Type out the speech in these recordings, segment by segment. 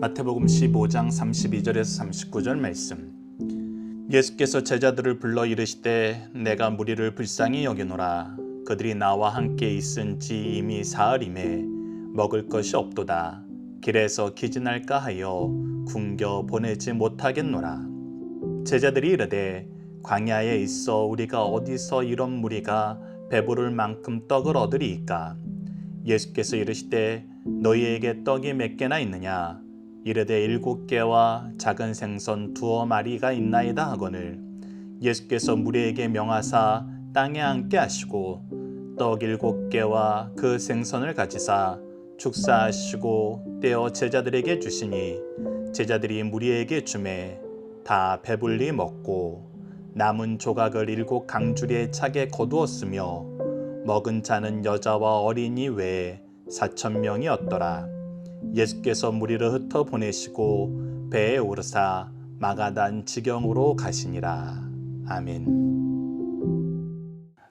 마태복음 15장 32절에서 39절 말씀. 예수께서 제자들을 불러 이르시되 내가 무리를 불쌍히 여기노라. 그들이 나와 함께 있은지 이미 사흘임에 먹을 것이 없도다. 길에서 기진할까 하여 굶겨 보내지 못하겠노라. 제자들이 이르되 광야에 있어 우리가 어디서 이런 무리가 배부를 만큼 떡을 얻으리이까. 예수께서 이르시되 너희에게 떡이 몇 개나 있느냐. 이르되 7개와 작은 생선 2마리가 있나이다 하거늘. 예수께서 무리에게 명하사 땅에 앉게 하시고 떡 7개와 그 생선을 가지사 축사하시고 떼어 제자들에게 주시니 제자들이 무리에게 주매 다 배불리 먹고 남은 조각을 7강주리에 차게 거두었으며 먹은 자는 여자와 어린이 외에 4,000명이었더라. 예수께서 무리를 흩어 보내시고 배에 오르사 마가단 지경으로 가시니라. 아멘.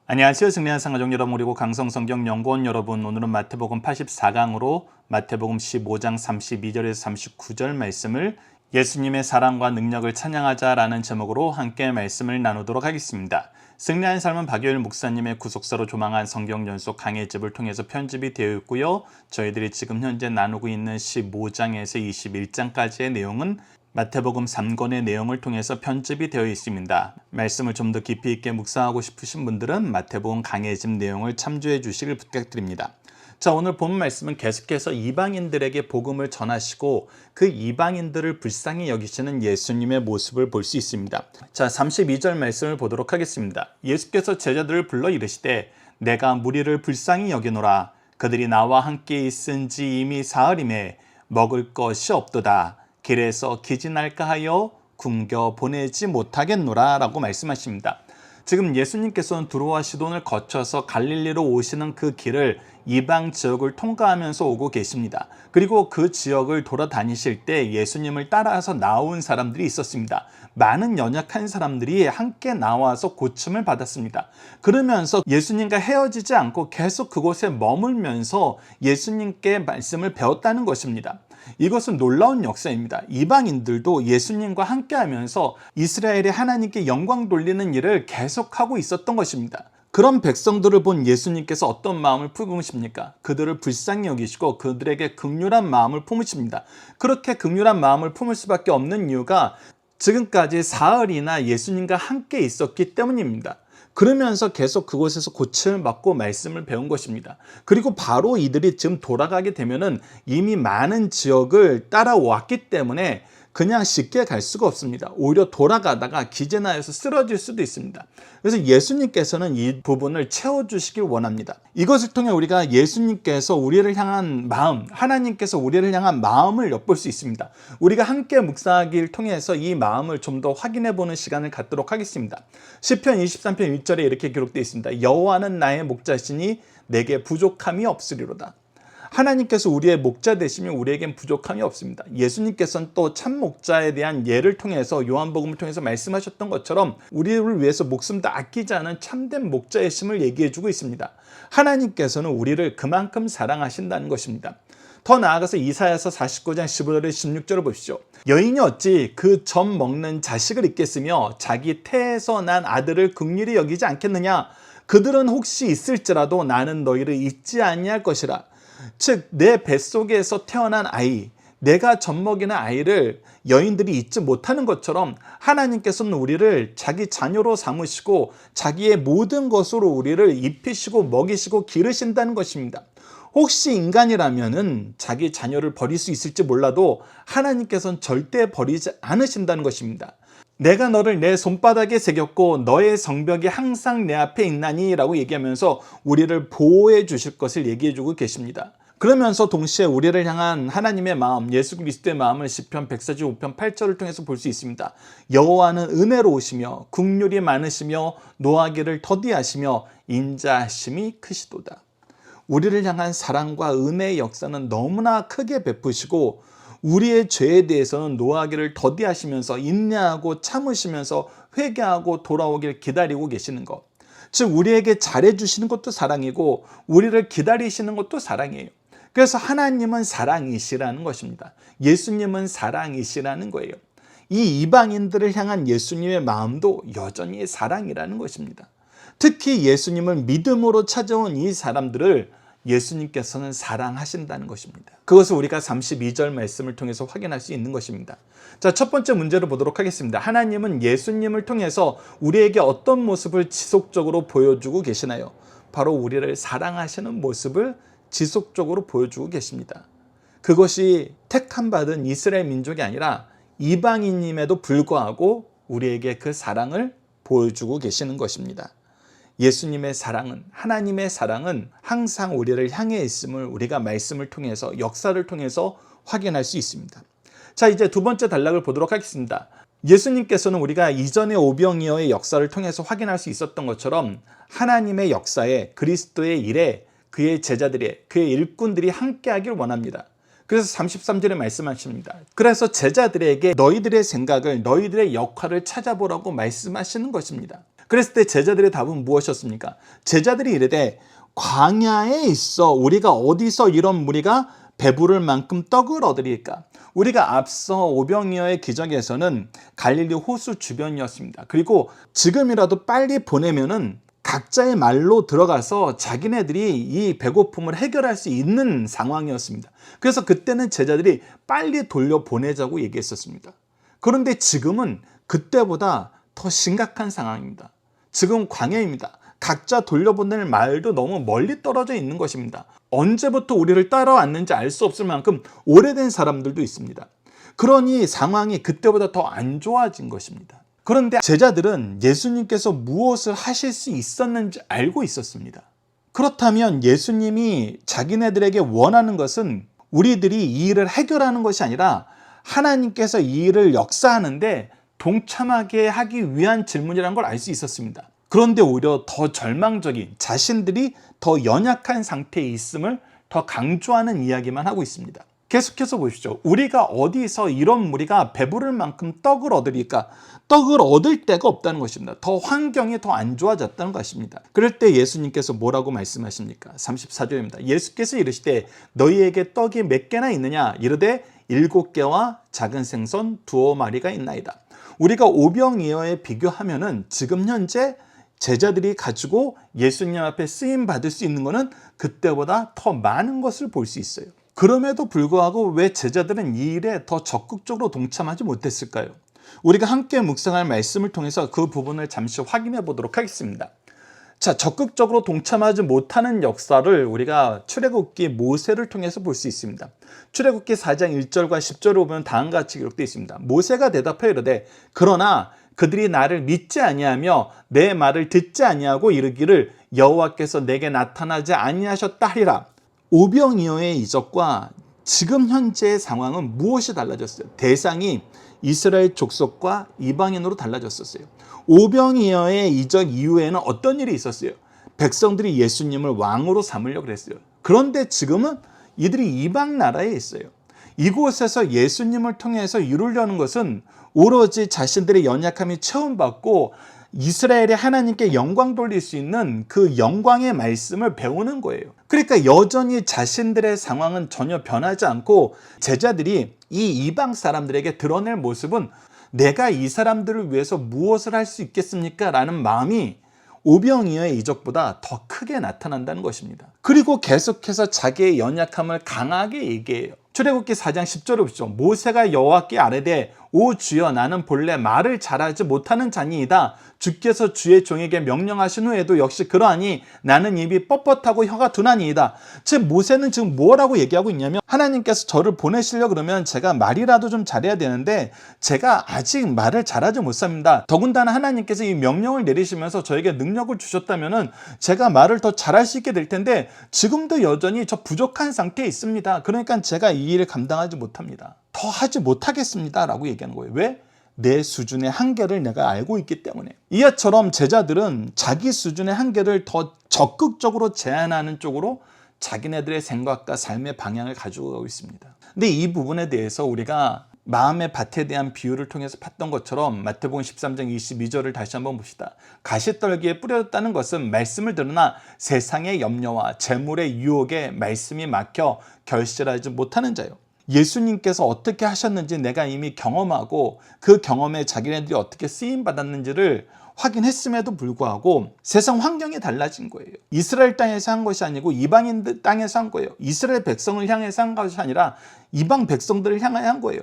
안녕하세요. 승리한 상가족 여러분, 그리고 강성성경 연구원 여러분, 오늘은 마태복음 84강으로 마태복음 15장 32절에서 39절 말씀을 예수님의 사랑과 능력을 찬양하자라는 제목으로 함께 말씀을 나누도록 하겠습니다. 승리한 삶은 박효일 목사님의 구속사로 조망한 성경 연속 강해집을 통해서 편집이 되어 있고요. 저희들이 지금 현재 나누고 있는 15장에서 21장까지의 내용은 마태복음 3권의 내용을 통해서 편집이 되어 있습니다. 말씀을 좀 더 깊이 있게 묵상하고 싶으신 분들은 마태복음 강해집 내용을 참조해 주시길 부탁드립니다. 자, 오늘 본 말씀은 계속해서 이방인들에게 복음을 전하시고 그 이방인들을 불쌍히 여기시는 예수님의 모습을 볼 수 있습니다. 자, 32절 말씀을 보도록 하겠습니다. 예수께서 제자들을 불러 이르시되 내가 무리를 불쌍히 여기노라. 그들이 나와 함께 있은지 이미 사흘임에 먹을 것이 없도다. 길에서 기진할까 하여 굶겨 보내지 못하겠노라 라고 말씀하십니다. 지금 예수님께서는 두로와 시돈을 거쳐서 갈릴리로 오시는 그 길을 이방 지역을 통과하면서 오고 계십니다. 그리고 그 지역을 돌아다니실 때 예수님을 따라서 나온 사람들이 있었습니다. 많은 연약한 사람들이 함께 나와서 고침을 받았습니다. 그러면서 예수님과 헤어지지 않고 계속 그곳에 머물면서 예수님께 말씀을 배웠다는 것입니다. 이것은 놀라운 역사입니다. 이방인들도 예수님과 함께하면서 이스라엘의 하나님께 영광 돌리는 일을 계속하고 있었던 것입니다. 그런 백성들을 본 예수님께서 어떤 마음을 품으십니까? 그들을 불쌍히 여기시고 그들에게 긍휼한 마음을 품으십니다. 그렇게 긍휼한 마음을 품을 수밖에 없는 이유가 지금까지 사흘이나 예수님과 함께 있었기 때문입니다. 그러면서 계속 그곳에서 고침을 받고 말씀을 배운 것입니다. 그리고 바로 이들이 지금 돌아가게 되면은 이미 많은 지역을 따라왔기 때문에 그냥 쉽게 갈 수가 없습니다. 오히려 돌아가다가 기재나여서 쓰러질 수도 있습니다. 그래서 예수님께서는 이 부분을 채워주시길 원합니다. 이것을 통해 우리가 예수님께서 우리를 향한 마음, 하나님께서 우리를 향한 마음을 엿볼 수 있습니다. 우리가 함께 묵상하기를 통해서 이 마음을 좀 더 확인해 보는 시간을 갖도록 하겠습니다. 시편 23편 1절에 이렇게 기록되어 있습니다. 여호와는 나의 목자시니 내게 부족함이 없으리로다. 하나님께서 우리의 목자 되시면 우리에겐 부족함이 없습니다. 예수님께서는 또 참 목자에 대한 예를 통해서 요한복음을 통해서 말씀하셨던 것처럼 우리를 위해서 목숨도 아끼지 않은 참된 목자의 심을 얘기해주고 있습니다. 하나님께서는 우리를 그만큼 사랑하신다는 것입니다. 더 나아가서 이사야서 49장 15절에 16절을 보십시오. 여인이 어찌 그 젖 먹는 자식을 잊겠으며 자기 태에서 난 아들을 긍휼히 여기지 않겠느냐. 그들은 혹시 있을지라도 나는 너희를 잊지 아니할 것이라. 즉 내 뱃속에서 태어난 아이, 내가 젖먹이는 아이를 여인들이 잊지 못하는 것처럼 하나님께서는 우리를 자기 자녀로 삼으시고 자기의 모든 것으로 우리를 입히시고 먹이시고 기르신다는 것입니다. 혹시 인간이라면은 자기 자녀를 버릴 수 있을지 몰라도 하나님께서는 절대 버리지 않으신다는 것입니다. 내가 너를 내 손바닥에 새겼고 너의 성벽이 항상 내 앞에 있나니 라고 얘기하면서 우리를 보호해 주실 것을 얘기해 주고 계십니다. 그러면서 동시에 우리를 향한 하나님의 마음, 예수 그리스도의 마음을 시편 145편 8절을 통해서 볼 수 있습니다. 여호와는 은혜로우시며 긍휼이 많으시며 노하기를 더디하시며 인자하심이 크시도다. 우리를 향한 사랑과 은혜의 역사는 너무나 크게 베푸시고 우리의 죄에 대해서는 노하기를 더디하시면서 인내하고 참으시면서 회개하고 돌아오길 기다리고 계시는 것. 즉 우리에게 잘해주시는 것도 사랑이고 우리를 기다리시는 것도 사랑이에요. 그래서 하나님은 사랑이시라는 것입니다. 예수님은 사랑이시라는 거예요. 이 이방인들을 향한 예수님의 마음도 여전히 사랑이라는 것입니다. 특히 예수님을 믿음으로 찾아온 이 사람들을 예수님께서는 사랑하신다는 것입니다. 그것을 우리가 32절 말씀을 통해서 확인할 수 있는 것입니다. 자, 첫 번째 문제를 보도록 하겠습니다. 하나님은 예수님을 통해서 우리에게 어떤 모습을 지속적으로 보여주고 계시나요? 바로 우리를 사랑하시는 모습을 지속적으로 보여주고 계십니다. 그것이 택함받은 이스라엘 민족이 아니라 이방인임에도 불구하고 우리에게 그 사랑을 보여주고 계시는 것입니다. 예수님의 사랑은, 하나님의 사랑은 항상 우리를 향해 있음을 우리가 말씀을 통해서, 역사를 통해서 확인할 수 있습니다. 자, 이제 두 번째 단락을 보도록 하겠습니다. 예수님께서는 우리가 이전의 오병이어의 역사를 통해서 확인할 수 있었던 것처럼 하나님의 역사에, 그리스도의 일에 그의 제자들이, 그의 일꾼들이 함께하길 원합니다. 그래서 33절에 말씀하십니다. 그래서 제자들에게 너희들의 생각을, 너희들의 역할을 찾아보라고 말씀하시는 것입니다. 그랬을 때 제자들의 답은 무엇이었습니까? 제자들이 이르되 광야에 있어 우리가 어디서 이런 무리가 배부를 만큼 떡을 얻으리까? 우리가 앞서 오병이어의 기적에서는 갈릴리 호수 주변이었습니다. 그리고 지금이라도 빨리 보내면은 각자의 말로 들어가서 자기네들이 이 배고픔을 해결할 수 있는 상황이었습니다. 그래서 그때는 제자들이 빨리 돌려보내자고 얘기했었습니다. 그런데 지금은 그때보다 더 심각한 상황입니다. 지금 광야입니다. 각자 돌려보낼 말도 너무 멀리 떨어져 있는 것입니다. 언제부터 우리를 따라왔는지 알 수 없을 만큼 오래된 사람들도 있습니다. 그러니 상황이 그때보다 더 안 좋아진 것입니다. 그런데 제자들은 예수님께서 무엇을 하실 수 있었는지 알고 있었습니다. 그렇다면 예수님이 자기네들에게 원하는 것은 우리들이 이 일을 해결하는 것이 아니라 하나님께서 이 일을 역사하는데 동참하게 하기 위한 질문이라는 걸 알 수 있었습니다. 그런데 오히려 더 절망적인, 자신들이 더 연약한 상태에 있음을 더 강조하는 이야기만 하고 있습니다. 계속해서 보십시오. 우리가 어디서 이런 무리가 배부를 만큼 떡을 얻으리까? 떡을 얻을 데가 없다는 것입니다. 더 환경이 더 안 좋아졌다는 것입니다. 그럴 때 예수님께서 뭐라고 말씀하십니까? 34절입니다. 예수께서 이르시되 너희에게 떡이 몇 개나 있느냐? 이르되 7개와 작은 생선 2마리가 있나이다. 우리가 오병이어에 비교하면은 지금 현재 제자들이 가지고 예수님 앞에 쓰임 받을 수 있는 것은 그때보다 더 많은 것을 볼 수 있어요. 그럼에도 불구하고 왜 제자들은 이 일에 더 적극적으로 동참하지 못했을까요? 우리가 함께 묵상할 말씀을 통해서 그 부분을 잠시 확인해 보도록 하겠습니다. 자, 적극적으로 동참하지 못하는 역사를 우리가 출애굽기 모세를 통해서 볼 수 있습니다. 출애굽기 4장 1절과 10절을 보면 다음과 같이 기록되어 있습니다. 모세가 대답하여 이르되 그러나 그들이 나를 믿지 아니하며 내 말을 듣지 아니하고 이르기를 여호와께서 내게 나타나지 아니하셨다 하리라. 오병이어의 이적과 지금 현재의 상황은 무엇이 달라졌어요? 대상이 이스라엘 족속과 이방인으로 달라졌었어요. 오병이어의 이적 이후에는 어떤 일이 있었어요? 백성들이 예수님을 왕으로 삼으려고 그랬어요. 그런데 지금은 이들이 이방 나라에 있어요. 이곳에서 예수님을 통해서 이루려는 것은 오로지 자신들의 연약함이 체험받고 이스라엘의 하나님께 영광 돌릴 수 있는 그 영광의 말씀을 배우는 거예요. 그러니까 여전히 자신들의 상황은 전혀 변하지 않고 제자들이 이 이방 사람들에게 드러낼 모습은 내가 이 사람들을 위해서 무엇을 할 수 있겠습니까? 라는 마음이 오병이어의 이적보다 더 크게 나타난다는 것입니다. 그리고 계속해서 자기의 연약함을 강하게 얘기해요. 출애굽기 4장 10절을 보시죠. 모세가 여호와께 아뢰되 오 주여 나는 본래 말을 잘하지 못하는 자니이다. 주께서 주의 종에게 명령하신 후에도 역시 그러하니 나는 입이 뻣뻣하고 혀가 둔하니이다. 즉 모세는 지금 뭐라고 얘기하고 있냐면 하나님께서 저를 보내시려 그러면 제가 말이라도 좀 잘해야 되는데 제가 아직 말을 잘하지 못합니다. 더군다나 하나님께서 이 명령을 내리시면서 저에게 능력을 주셨다면 제가 말을 더 잘할 수 있게 될 텐데 지금도 여전히 저 부족한 상태에 있습니다. 그러니까 제가 이 일을 감당하지 못합니다. 더 하지 못하겠습니다 라고 얘기하는 거예요. 왜? 내 수준의 한계를 내가 알고 있기 때문에. 이처럼 제자들은 자기 수준의 한계를 더 적극적으로 제한하는 쪽으로 자기네들의 생각과 삶의 방향을 가지고 가고 있습니다. 근데 이 부분에 대해서 우리가 마음의 밭에 대한 비유를 통해서 봤던 것처럼 마태복음 13장 22절을 다시 한번 봅시다. 가시떨기에 뿌려졌다는 것은 말씀을 들으나 세상의 염려와 재물의 유혹에 말씀이 막혀 결실하지 못하는 자요. 예수님께서 어떻게 하셨는지 내가 이미 경험하고 그 경험에 자기네들이 어떻게 쓰임받았는지를 확인했음에도 불구하고 세상 환경이 달라진 거예요. 이스라엘 땅에서 한 것이 아니고 이방인들 땅에서 한 거예요. 이스라엘 백성을 향해서 한 것이 아니라 이방 백성들을 향하여 한 거예요.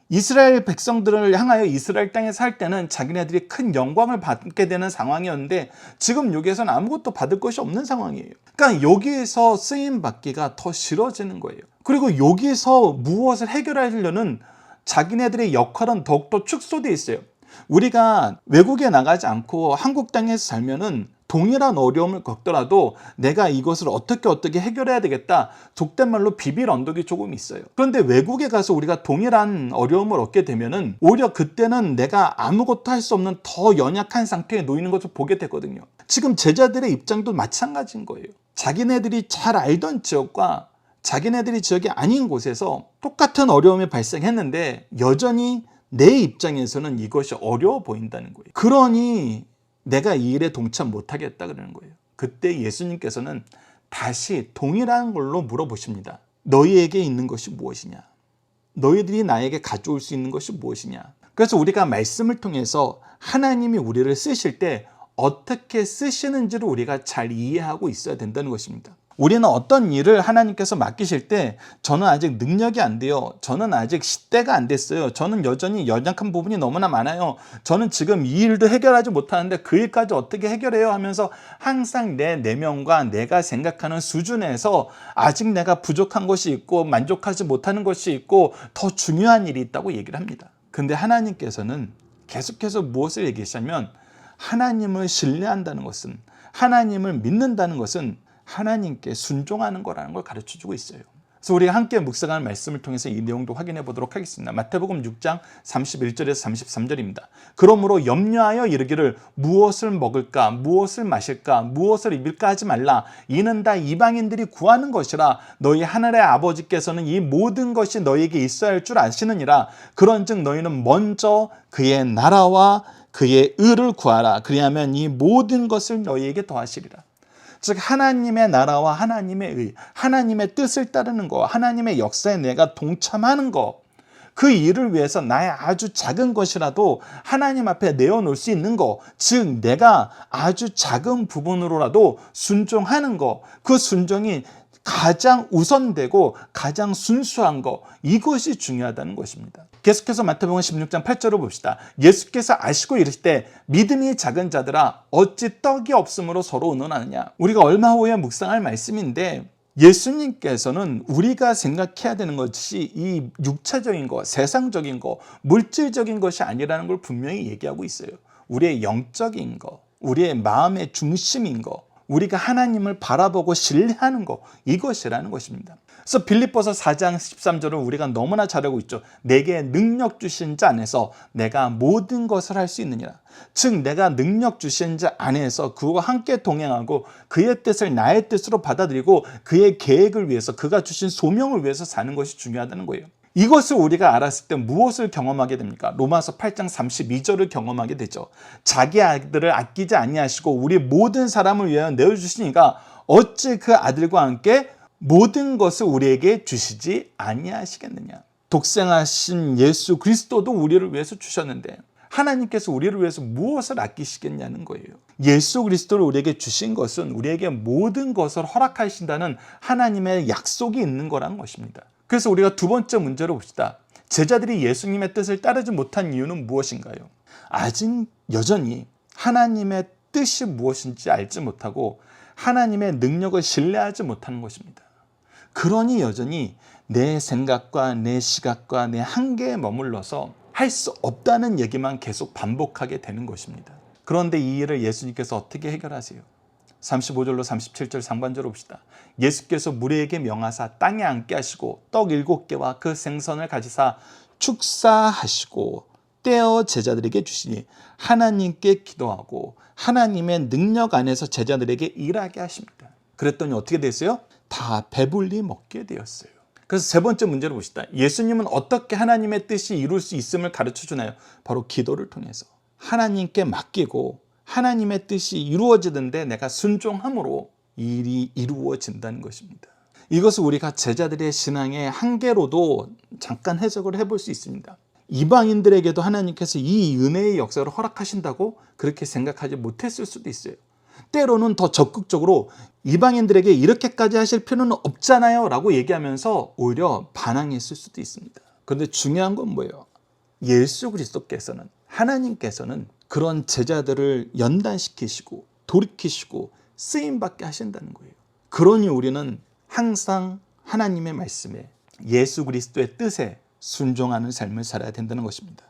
이스라엘 백성들을 향하여 이스라엘 땅에 살 때는 자기네들이 큰 영광을 받게 되는 상황이었는데 지금 여기에서는 아무것도 받을 것이 없는 상황이에요. 그러니까 여기에서 쓰임 받기가 더 싫어지는 거예요. 그리고 여기서 무엇을 해결하려는 자기네들의 역할은 더욱더 축소되어 있어요. 우리가 외국에 나가지 않고 한국 땅에서 살면은 동일한 어려움을 겪더라도 내가 이것을 어떻게 해결해야 되겠다, 속된 말로 비빌 언덕이 조금 있어요. 그런데 외국에 가서 우리가 동일한 어려움을 얻게 되면은 오히려 그때는 내가 아무것도 할 수 없는 더 연약한 상태에 놓이는 것을 보게 되거든요. 지금 제자들의 입장도 마찬가지인 거예요. 자기네들이 잘 알던 지역과 자기네들이 지역이 아닌 곳에서 똑같은 어려움이 발생했는데 여전히 내 입장에서는 이것이 어려워 보인다는 거예요. 그러니 내가 이 일에 동참 못하겠다 그러는 거예요. 그때 예수님께서는 다시 동일한 걸로 물어보십니다. 너희에게 있는 것이 무엇이냐? 너희들이 나에게 가져올 수 있는 것이 무엇이냐? 그래서 우리가 말씀을 통해서 하나님이 우리를 쓰실 때 어떻게 쓰시는지를 우리가 잘 이해하고 있어야 된다는 것입니다. 우리는 어떤 일을 하나님께서 맡기실 때 저는 아직 능력이 안 돼요. 저는 아직 시대가 안 됐어요. 저는 여전히 연약한 부분이 너무나 많아요. 저는 지금 이 일도 해결하지 못하는데 그 일까지 어떻게 해결해요? 하면서 항상 내 내면과 내가 생각하는 수준에서 아직 내가 부족한 것이 있고 만족하지 못하는 것이 있고 더 중요한 일이 있다고 얘기를 합니다. 근데 하나님께서는 계속해서 무엇을 얘기하시냐면 하나님을 신뢰한다는 것은, 하나님을 믿는다는 것은 하나님께 순종하는 거라는 걸 가르쳐주고 있어요. 그래서 우리가 함께 묵상하는 말씀을 통해서 이 내용도 확인해 보도록 하겠습니다. 마태복음 6장 31절에서 33절입니다. 그러므로 염려하여 이르기를 무엇을 먹을까, 무엇을 마실까, 무엇을 입을까 하지 말라. 이는 다 이방인들이 구하는 것이라. 너희 하늘의 아버지께서는 이 모든 것이 너희에게 있어야 할 줄 아시느니라. 그런즉 너희는 먼저 그의 나라와 그의 의를 구하라. 그리하면 이 모든 것을 너희에게 더하시리라. 즉 하나님의 나라와 하나님의 의, 하나님의 뜻을 따르는 거, 하나님의 역사에 내가 동참하는 거, 그 일을 위해서 나의 아주 작은 것이라도 하나님 앞에 내어놓을 수 있는 거, 즉 내가 아주 작은 부분으로라도 순종하는 거, 그 순종이 가장 우선되고 가장 순수한 거, 이것이 중요하다는 것입니다. 계속해서 마태복음 16장 8절을 봅시다. 예수께서 아시고 이르실 때 믿음이 작은 자들아 어찌 떡이 없으므로 서로 의논하느냐. 우리가 얼마 후에 묵상할 말씀인데 예수님께서는 우리가 생각해야 되는 것이 이 육체적인 것, 세상적인 것, 물질적인 것이 아니라는 걸 분명히 얘기하고 있어요. 우리의 영적인 것, 우리의 마음의 중심인 것, 우리가 하나님을 바라보고 신뢰하는 것, 이것이라는 것입니다. 그래서 빌립보서 4장 13절은 우리가 너무나 잘 알고 있죠. 내게 능력 주신 자 안에서 내가 모든 것을 할 수 있느니라. 즉 내가 능력 주신 자 안에서 그와 함께 동행하고 그의 뜻을 나의 뜻으로 받아들이고 그의 계획을 위해서, 그가 주신 소명을 위해서 사는 것이 중요하다는 거예요. 이것을 우리가 알았을 때 무엇을 경험하게 됩니까? 로마서 8장 32절을 경험하게 되죠. 자기 아들을 아끼지 아니하시고 우리 모든 사람을 위하여 내어주시니까 어찌 그 아들과 함께 모든 것을 우리에게 주시지 아니하시겠느냐. 독생하신 예수 그리스도도 우리를 위해서 주셨는데 하나님께서 우리를 위해서 무엇을 아끼시겠냐는 거예요. 예수 그리스도를 우리에게 주신 것은 우리에게 모든 것을 허락하신다는 하나님의 약속이 있는 거라는 것입니다. 그래서 우리가 두 번째 문제로 봅시다. 제자들이 예수님의 뜻을 따르지 못한 이유는 무엇인가요? 아직 여전히 하나님의 뜻이 무엇인지 알지 못하고 하나님의 능력을 신뢰하지 못하는 것입니다. 그러니 여전히 내 생각과 내 시각과 내 한계에 머물러서 할 수 없다는 얘기만 계속 반복하게 되는 것입니다. 그런데 이 일을 예수님께서 어떻게 해결하세요? 35절로 37절 상반절을 봅시다. 예수께서 무리에게 명하사 땅에 앉게 하시고 떡 7개와 그 생선을 가지사 축사하시고 떼어 제자들에게 주시니 하나님께 기도하고 하나님의 능력 안에서 제자들에게 일하게 하십니다. 그랬더니 어떻게 됐어요? 다 배불리 먹게 되었어요. 그래서 세 번째 문제를 봅시다. 예수님은 어떻게 하나님의 뜻이 이룰 수 있음을 가르쳐 주나요? 바로 기도를 통해서 하나님께 맡기고 하나님의 뜻이 이루어지는데 내가 순종함으로 일이 이루어진다는 것입니다. 이것을 우리가 제자들의 신앙의 한계로도 잠깐 해석을 해볼 수 있습니다. 이방인들에게도 하나님께서 이 은혜의 역사를 허락하신다고 그렇게 생각하지 못했을 수도 있어요. 때로는 더 적극적으로 이방인들에게 이렇게까지 하실 필요는 없잖아요 라고 얘기하면서 오히려 반항했을 수도 있습니다. 그런데 중요한 건 뭐예요? 예수 그리스도께서는, 하나님께서는 그런 제자들을 연단시키시고 돌이키시고 쓰임받게 하신다는 거예요. 그러니 우리는 항상 하나님의 말씀에, 예수 그리스도의 뜻에 순종하는 삶을 살아야 된다는 것입니다.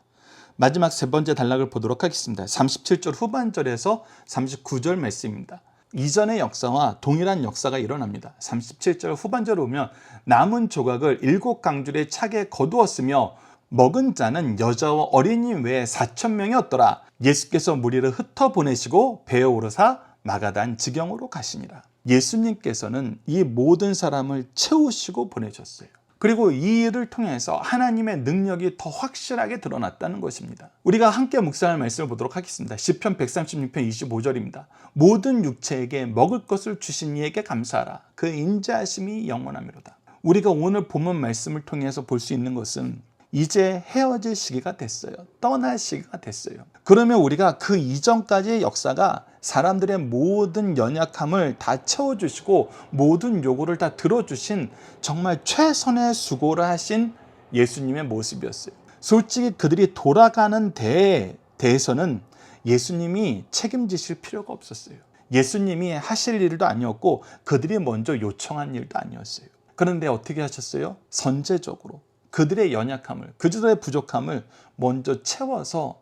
마지막 세 번째 단락을 보도록 하겠습니다. 37절 후반절에서 39절 말씀입니다. 이전의 역사와 동일한 역사가 일어납니다. 37절 후반절을 보면 남은 조각을 7강줄에 차게 거두었으며 먹은 자는 여자와 어린이 외에 4,000명이었더라. 예수께서 무리를 흩어보내시고 배에 오르사 마가단 지경으로 가시니라. 예수님께서는 이 모든 사람을 채우시고 보내셨어요. 그리고 이 일을 통해서 하나님의 능력이 더 확실하게 드러났다는 것입니다. 우리가 함께 묵상할 말씀을 보도록 하겠습니다. 시편 136편 25절입니다. 모든 육체에게 먹을 것을 주신 이에게 감사하라. 그 인자하심이 영원하미로다. 우리가 오늘 본문 말씀을 통해서 볼 수 있는 것은 이제 헤어질 시기가 됐어요. 떠날 시기가 됐어요. 그러면 우리가 그 이전까지의 역사가 사람들의 모든 연약함을 다 채워주시고 모든 요구를 다 들어주신 정말 최선의 수고를 하신 예수님의 모습이었어요. 솔직히 그들이 돌아가는 데에 대해서는 예수님이 책임지실 필요가 없었어요. 예수님이 하실 일도 아니었고 그들이 먼저 요청한 일도 아니었어요. 그런데 어떻게 하셨어요? 선제적으로 그들의 연약함을, 그들의 부족함을 먼저 채워서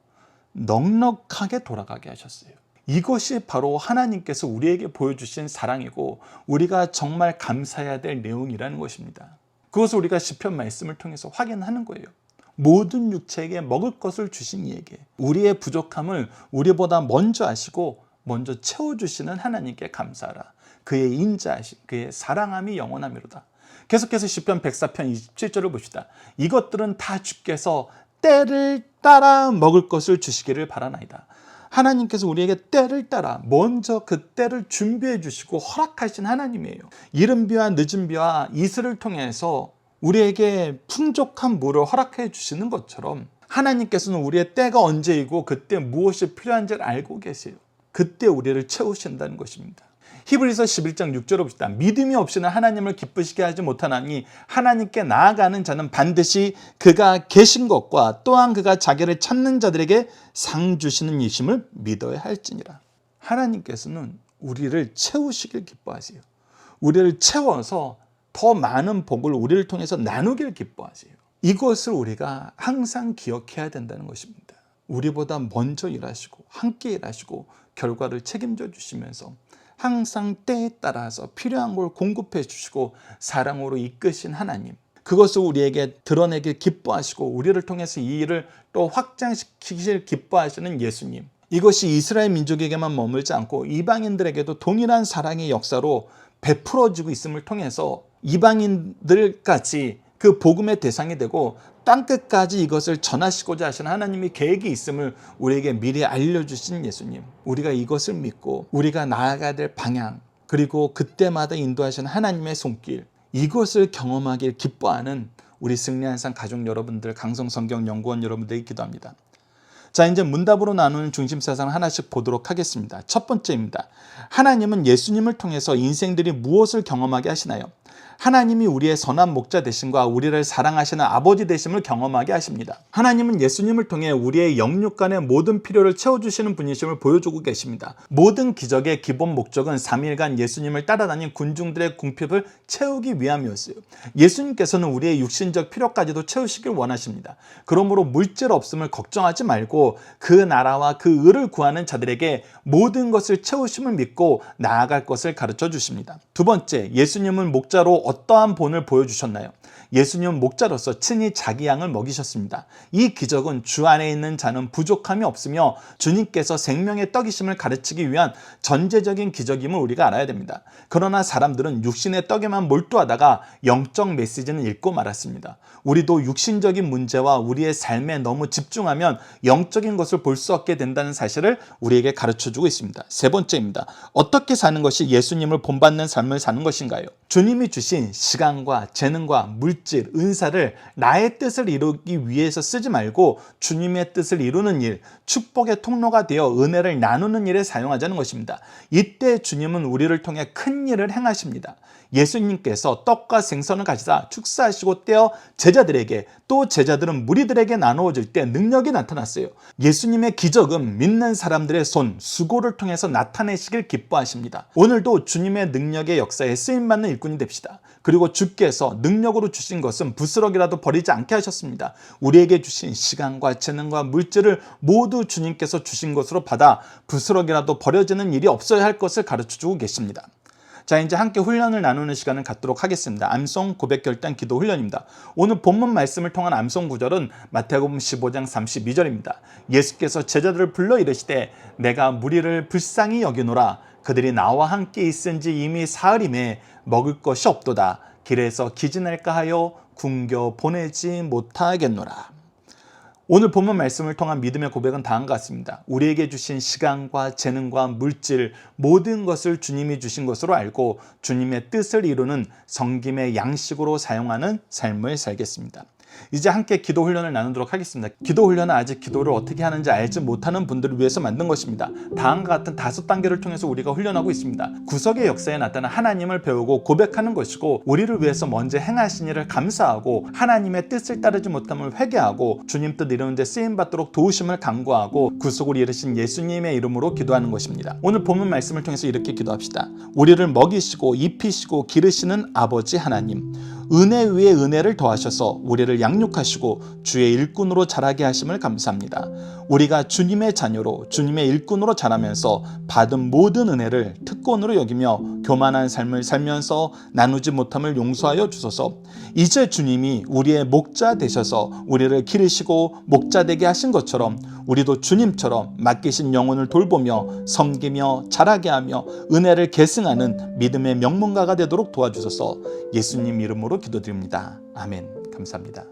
넉넉하게 돌아가게 하셨어요. 이것이 바로 하나님께서 우리에게 보여주신 사랑이고 우리가 정말 감사해야 될 내용이라는 것입니다. 그것을 우리가 시편 말씀을 통해서 확인하는 거예요. 모든 육체에게 먹을 것을 주신 이에게 우리의 부족함을 우리보다 먼저 아시고 먼저 채워주시는 하나님께 감사하라. 그의 인자하심, 그의 사랑함이 영원하미로다. 계속해서 시편 104편 27절을 봅시다. 이것들은 다 주께서 때를 따라 먹을 것을 주시기를 바라나이다. 하나님께서 우리에게 때를 따라 먼저 그 때를 준비해 주시고 허락하신 하나님이에요. 이른 비와 늦은 비와 이슬을 통해서 우리에게 풍족한 물을 허락해 주시는 것처럼 하나님께서는 우리의 때가 언제이고 그때 무엇이 필요한지를 알고 계세요. 그때 우리를 채우신다는 것입니다. 히브리서 11장 6절을 봅시다. 믿음이 없이는 하나님을 기쁘시게 하지 못하나니 하나님께 나아가는 자는 반드시 그가 계신 것과 또한 그가 자기를 찾는 자들에게 상 주시는 이심을 믿어야 할지니라. 하나님께서는 우리를 채우시길 기뻐하세요. 우리를 채워서 더 많은 복을 우리를 통해서 나누길 기뻐하세요. 이것을 우리가 항상 기억해야 된다는 것입니다. 우리보다 먼저 일하시고 함께 일하시고 결과를 책임져 주시면서 항상 때에 따라서 필요한 걸 공급해 주시고 사랑으로 이끄신 하나님, 그것을 우리에게 드러내길 기뻐하시고 우리를 통해서 이 일을 또 확장시키실 기뻐하시는 예수님, 이것이 이스라엘 민족에게만 머물지 않고 이방인들에게도 동일한 사랑의 역사로 베풀어지고 있음을 통해서 이방인들까지 그 복음의 대상이 되고 땅끝까지 이것을 전하시고자 하시는 하나님의 계획이 있음을 우리에게 미리 알려주신 예수님, 우리가 이것을 믿고 우리가 나아가야 될 방향, 그리고 그때마다 인도하시는 하나님의 손길, 이것을 경험하길 기뻐하는 우리 승리한산 가족 여러분들, 강성성경연구원 여러분들에게 기도합니다. 자, 이제 문답으로 나누는 중심사상 하나씩 보도록 하겠습니다. 첫 번째입니다. 하나님은 예수님을 통해서 인생들이 무엇을 경험하게 하시나요? 하나님이 우리의 선한 목자 되심과 우리를 사랑하시는 아버지 되심을 경험하게 하십니다. 하나님은 예수님을 통해 우리의 영육간의 모든 필요를 채워주시는 분이심을 보여주고 계십니다. 모든 기적의 기본 목적은 3일간 예수님을 따라다닌 군중들의 궁핍을 채우기 위함이었어요. 예수님께서는 우리의 육신적 필요까지도 채우시길 원하십니다. 그러므로 물질 없음을 걱정하지 말고 그 나라와 그 의를 구하는 자들에게 모든 것을 채우심을 믿고 나아갈 것을 가르쳐 주십니다. 두 번째, 예수님은 목자로 어떠한 본을 보여주셨나요? 예수님은 목자로서 친히 자기 양을 먹이셨습니다. 이 기적은 주 안에 있는 자는 부족함이 없으며 주님께서 생명의 떡이심을 가르치기 위한 전제적인 기적임을 우리가 알아야 됩니다. 그러나 사람들은 육신의 떡에만 몰두하다가 영적 메시지는 잃고 말았습니다. 우리도 육신적인 문제와 우리의 삶에 너무 집중하면 영적인 것을 볼 수 없게 된다는 사실을 우리에게 가르쳐주고 있습니다. 세 번째입니다. 어떻게 사는 것이 예수님을 본받는 삶을 사는 것인가요? 주님이 주신 시간과 재능과 물질, 은사를 나의 뜻을 이루기 위해서 쓰지 말고 주님의 뜻을 이루는 일, 축복의 통로가 되어 은혜를 나누는 일에 사용하자는 것입니다. 이때 주님은 우리를 통해 큰 일을 행하십니다. 예수님께서 떡과 생선을 가지사 축사하시고 떼어 제자들에게, 또 제자들은 무리들에게 나누어질 때 능력이 나타났어요. 예수님의 기적은 믿는 사람들의 손, 수고를 통해서 나타내시길 기뻐하십니다. 오늘도 주님의 능력의 역사에 쓰임받는 일꾼이 됩시다. 그리고 주께서 능력으로 주신 것은 부스러기라도 버리지 않게 하셨습니다. 우리에게 주신 시간과 재능과 물질을 모두 주님께서 주신 것으로 받아 부스러기라도 버려지는 일이 없어야 할 것을 가르쳐주고 계십니다. 자, 이제 함께 훈련을 나누는 시간을 갖도록 하겠습니다. 암송 고백 결단 기도 훈련입니다. 오늘 본문 말씀을 통한 암송 구절은 마태복음 15장 32절입니다. 예수께서 제자들을 불러 이르시되 내가 무리를 불쌍히 여기노라. 그들이 나와 함께 있은지 이미 사흘임에 먹을 것이 없도다. 길에서 기진할까 하여 굶겨 보내지 못하겠노라. 오늘 본문 말씀을 통한 믿음의 고백은 다음과 같습니다. 우리에게 주신 시간과 재능과 물질, 모든 것을 주님이 주신 것으로 알고 주님의 뜻을 이루는 섬김의 양식으로 사용하는 삶을 살겠습니다. 이제 함께 기도 훈련을 나누도록 하겠습니다. 기도 훈련은 아직 기도를 어떻게 하는지 알지 못하는 분들을 위해서 만든 것입니다. 다음과 같은 5단계를 통해서 우리가 훈련하고 있습니다. 구속의 역사에 나타난 하나님을 배우고 고백하는 것이고, 우리를 위해서 먼저 행하신 일을 감사하고, 하나님의 뜻을 따르지 못함을 회개하고, 주님 뜻 이루는 데 쓰임받도록 도우심을 간구하고, 구속을 이루신 예수님의 이름으로 기도하는 것입니다. 오늘 본문 말씀을 통해서 이렇게 기도합시다. 우리를 먹이시고 입히시고 기르시는 아버지 하나님, 은혜 위에 은혜를 더하셔서 우리를 양육하시고 주의 일꾼으로 자라게 하심을 감사합니다. 우리가 주님의 자녀로 주님의 일꾼으로 자라면서 받은 모든 은혜를 특권으로 여기며 교만한 삶을 살면서 나누지 못함을 용서하여 주소서. 이제 주님이 우리의 목자 되셔서 우리를 기르시고 목자 되게 하신 것처럼 우리도 주님처럼 맡기신 영혼을 돌보며 섬기며 자라게 하며 은혜를 계승하는 믿음의 명문가가 되도록 도와주소서. 예수님 이름으로 기도드립니다. 아멘. 감사합니다.